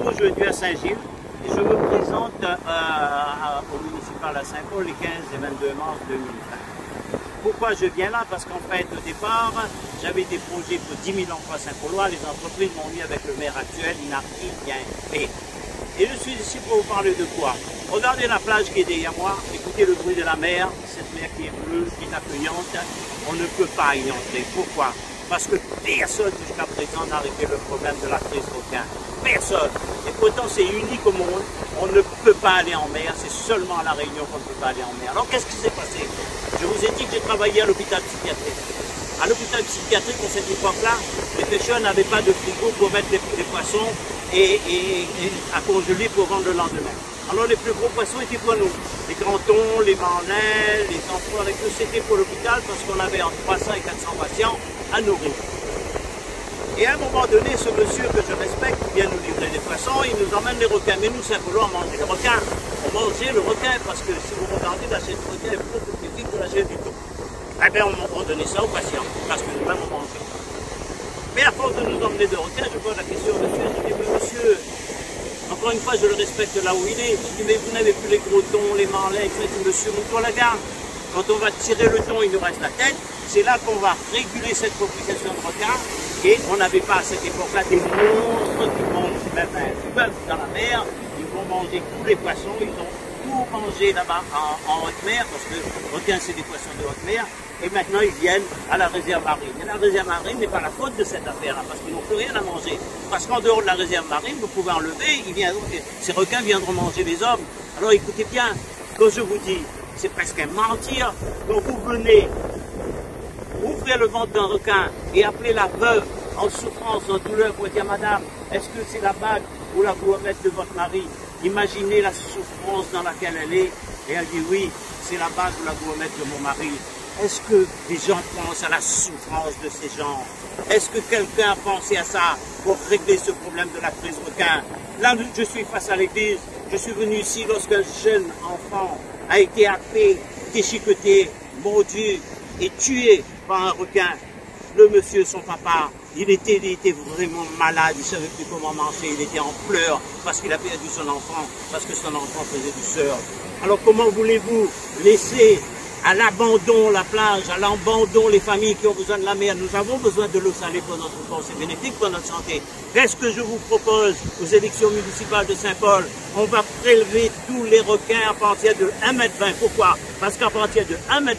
aujourd'hui à Saint-Gilles et je me présente au municipal à Saint-Paul les 15 et 22 mars 2020. Pourquoi je viens là? Parce qu'en fait, au départ, j'avais des projets pour 10 000 emplois Saint-Paulois. Les entreprises m'ont mis avec le maire actuel, il n'a rien fait. Et je suis ici pour vous parler de quoi? Regardez la plage qui est derrière moi, écoutez le bruit de la mer, cette mer qui est bleue, qui est accueillante. On ne peut pas y entrer. Pourquoi? Parce que personne jusqu'à présent n'a réglé le problème de la crise requin. Personne. Et pourtant c'est unique au monde. On ne peut pas aller en mer, c'est seulement à La Réunion qu'on ne peut pas aller en mer. Alors qu'est-ce qui s'est passé? Je vous ai dit que j'ai travaillé à l'hôpital psychiatrique. À l'hôpital psychiatrique, à cette époque-là, les pêcheurs n'avaient pas de frigo pour mettre les poissons et à congeler pour vendre le lendemain. Alors les plus gros poissons étaient pour nous. Les crantons, les marlins, les enfants avec nous, c'était pour l'hôpital parce qu'on avait entre 300 et 400 patients à nourrir. Et à un moment donné, ce monsieur que je respecte vient nous livrer des poissons, il nous emmène les requins. Mais nous, Saint-Paulois, on mangeait les requins. On mangeait le requin parce que si vous regardez la chaîne de requin, elle est beaucoup plus petite que la chaîne du thon. Eh bien, on donnait ça aux patients parce que nous-mêmes, on mangeait. Mais à force de nous emmener de requins, je pose la question au monsieur, je dis, mais monsieur, encore une fois, je le respecte là où il est. Je dis, mais vous n'avez plus les gros thons, les marlins, etc. Monsieur, montre la garde. Quand on va tirer le thon, il nous reste la tête. C'est là qu'on va réguler cette population de requins. Et on n'avait pas à cette époque-là des monstres qui mangent même un bœuf dans la mer. Ils vont manger tous les poissons. Ils ont tout mangé là-bas en haute mer, parce que requins, c'est des poissons de haute mer. Et maintenant, ils viennent à la réserve marine. Et la réserve marine n'est pas la faute de cette affaire-là, parce qu'ils n'ont plus rien à manger. Parce qu'en dehors de la réserve marine, vous pouvez enlever, ces requins viendront manger les hommes. Alors écoutez bien, quand je vous dis, c'est presque un mentir, quand vous venez ouvrir le ventre d'un requin et appeler la veuve en souffrance, en douleur, pour dire, madame, est-ce que c'est la bague ou la gourmette de votre mari? Imaginez la souffrance dans laquelle elle est. Et elle dit, oui, c'est la bague ou la gourmette de mon mari. Est-ce que des gens pensent à la souffrance de ces gens? Est-ce que quelqu'un a pensé à ça pour régler ce problème de la crise requin? Là, je suis face à l'église. Je suis venu ici lorsqu'un jeune enfant a été happé, déchiqueté, mordu et tué par un requin. Le monsieur, son papa, il était vraiment malade, il ne savait plus comment marcher, il était en pleurs parce qu'il a perdu son enfant, parce que son enfant faisait du surf. Alors comment voulez-vous laisser à l'abandon la plage, à l'abandon les familles qui ont besoin de la mer? Nous avons besoin de l'eau salée pour notre corps, c'est bénéfique pour notre santé. Qu'est-ce que je vous propose aux élections municipales de Saint-Paul? On va prélever tous les requins à partir de 1,20 m. Pourquoi? Parce qu'à partir de 1,20 m,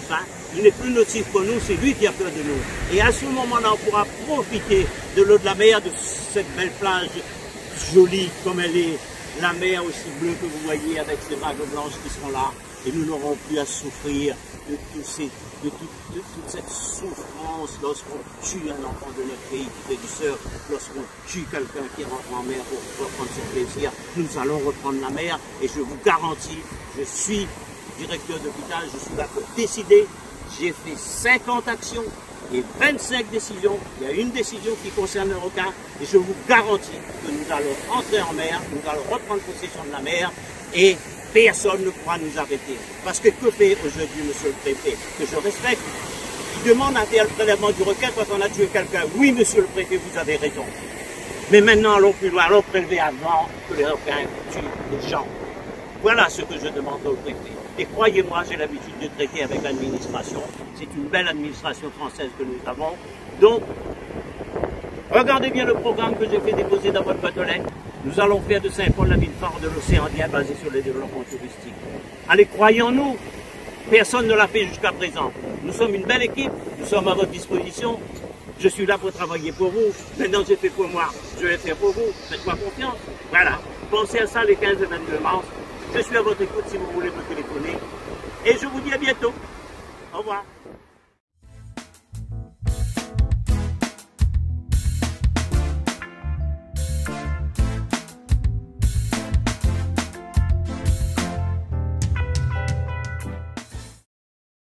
il n'est plus nocif pour nous, c'est lui qui a peur de nous. Et à ce moment-là, on pourra profiter de l'eau de la mer, de cette belle plage jolie comme elle est, la mer aussi bleue que vous voyez avec ces vagues blanches qui sont là. Et nous n'aurons plus à souffrir de toute cette souffrance lorsqu'on tue un enfant de notre pays qui fait du surf, lorsqu'on tue quelqu'un qui rentre en mer pour prendre son plaisir. Nous allons reprendre la mer et je vous garantis, je suis directeur d'hôpital, je suis là pour décider. J'ai fait 50 actions et 25 décisions. Il y a une décision qui concerne le requin et je vous garantis que nous allons entrer en mer, nous allons reprendre possession de la mer et personne ne pourra nous arrêter. Parce que fait aujourd'hui monsieur le préfet, que je respecte? Il demande un prélèvement du requin quand on a tué quelqu'un. Oui monsieur le préfet, vous avez raison. Mais maintenant allons plus loin, allons prélever avant que les requins tuent les gens. Voilà ce que je demande au préfet. Et croyez-moi, j'ai l'habitude de traiter avec l'administration. C'est une belle administration française que nous avons. Donc, regardez bien le programme que j'ai fait déposer dans votre boîte aux lettres. Nous allons faire de Saint-Paul la ville phare de l'océan Indien basée sur le développement touristique. Allez, croyez en nous. Personne ne l'a fait jusqu'à présent. Nous sommes une belle équipe. Nous sommes à votre disposition. Je suis là pour travailler pour vous. Maintenant, j'ai fait pour moi. Je vais faire pour vous. Faites-moi confiance. Voilà. Pensez à ça les 15 et 22 mars. Je suis à votre écoute si vous voulez me téléphoner. Et je vous dis à bientôt. Au revoir.